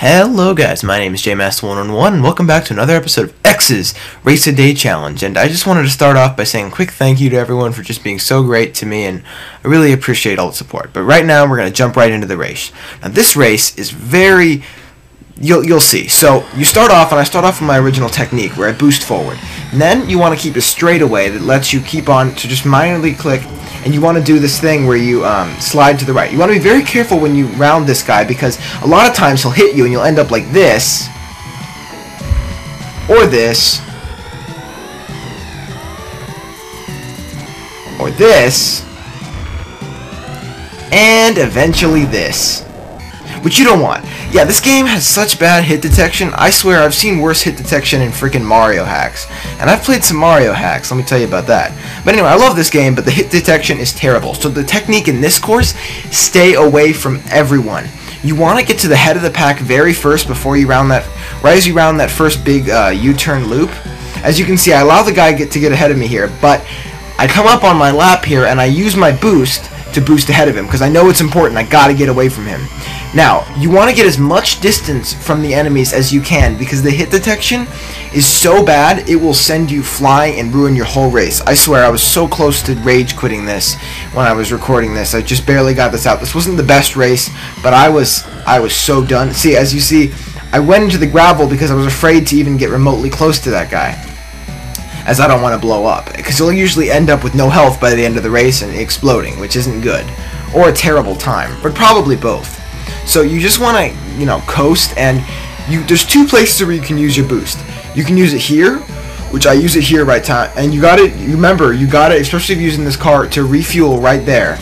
Hello guys, my name is JMaster111 and welcome back to another episode of X's Race a Day Challenge. And I just wanted to start off by saying a quick thank you to everyone for just being so great to me, and I really appreciate all the support. But right now we're going to jump right into the race. Now this race is very... You'll see. So you start off, and I start off with my original technique where I boost forward. And then you want to keep a straightaway that lets you keep on to just minorly click, and you want to do this thing where you slide to the right. You want to be very careful when you round this guy, because a lot of times he'll hit you and you'll end up like this, or this, or this, and eventually this, which you don't want. Yeah, this game has such bad hit detection. I swear I've seen worse hit detection in freaking Mario hacks. And I've played some Mario hacks, let me tell you about that. But anyway, I love this game, but the hit detection is terrible. So the technique in this course, stay away from everyone. You want to get to the head of the pack very first before you round that, right as you round that first big U-turn loop. As you can see, I allow the guy to get ahead of me here, but I come up on my lap here and I use my boost to boost ahead of him, because I know it's important. I gotta get away from him. Now, you want to get as much distance from the enemies as you can, because the hit detection is so bad, it will send you flying and ruin your whole race. I swear, I was so close to rage quitting this when I was recording this. I just barely got this out. This wasn't the best race, but I was so done. See, as you see, I went into the gravel because I was afraid to even get remotely close to that guy, as I don't want to blow up, because you'll usually end up with no health by the end of the race and exploding, which isn't good, or a terrible time, but probably both. So you just want to, coast, and there's two places where you can use your boost. You can use it here, which I use it here right time, and you got it. Remember, you got it, especially if you're using this car, to refuel right there.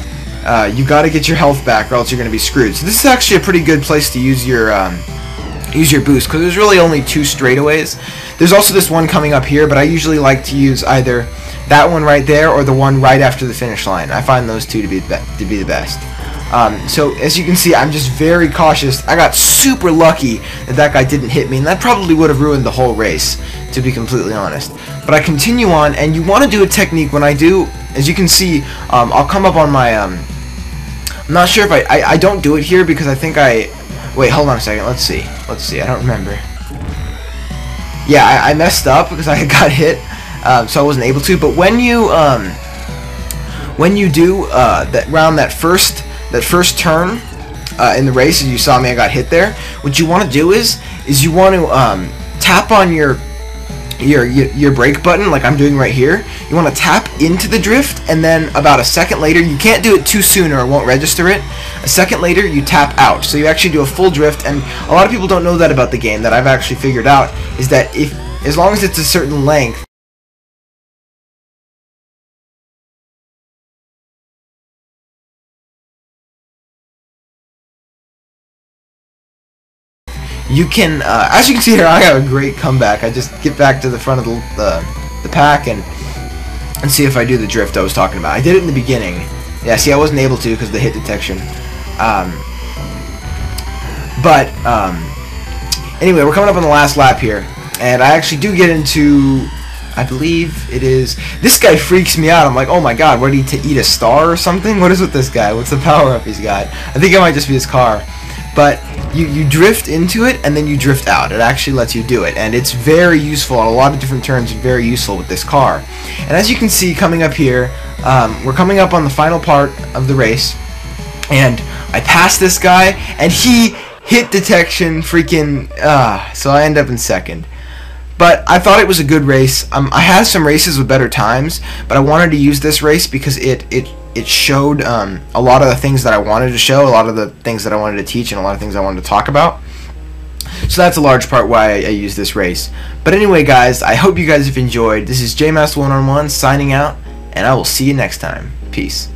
You got to get your health back, or else you're going to be screwed. So this is actually a pretty good place to use your boost, because there's really only two straightaways. There's also this one coming up here, but I usually like to use either that one right there or the one right after the finish line. I find those two to be the best. So as you can see, I'm just very cautious. I got super lucky that guy didn't hit me, and that probably would have ruined the whole race, to be completely honest. But I continue on, and you want to do a technique. When I do, as you can see, I'll come up on my, I'm not sure if I don't do it here, because I think wait, hold on a second, let's see, I don't remember. Yeah, I messed up because I got hit, so I wasn't able to. But when you do that first turn in the race, as you saw me, I got hit there. What you want to do is you want to tap on your brake button, like I'm doing right here. You want to tap into the drift, and then about a second later, you can't do it too soon or it won't register it. A second later, you tap out. So you actually do a full drift, and a lot of people don't know that about the game, that I've actually figured out, is that as long as it's a certain length, you can, as you can see here, I got a great comeback. I just get back to the front of the pack and see if I do the drift I was talking about. I did it in the beginning. Yeah, see, I wasn't able to because of the hit detection. Anyway, we're coming up on the last lap here, and I actually do get into, I believe it is, this guy freaks me out. I'm like, oh my god, what did he eat a star or something? What is with this guy? What's the power up he's got? I think it might just be his car. But you drift into it, and then you drift out. It actually lets you do it, and it's very useful on a lot of different turns, and very useful with this car. And as you can see, coming up here, we're coming up on the final part of the race, and I passed this guy, and he hit detection freaking, so I end up in second. But I thought it was a good race. I had some races with better times, but I wanted to use this race because it showed a lot of the things that I wanted to show, a lot of the things that I wanted to teach, and a lot of things I wanted to talk about. So that's a large part why I use this race. But anyway, guys, I hope you guys have enjoyed. This is JMaster111 signing out, and I will see you next time. Peace.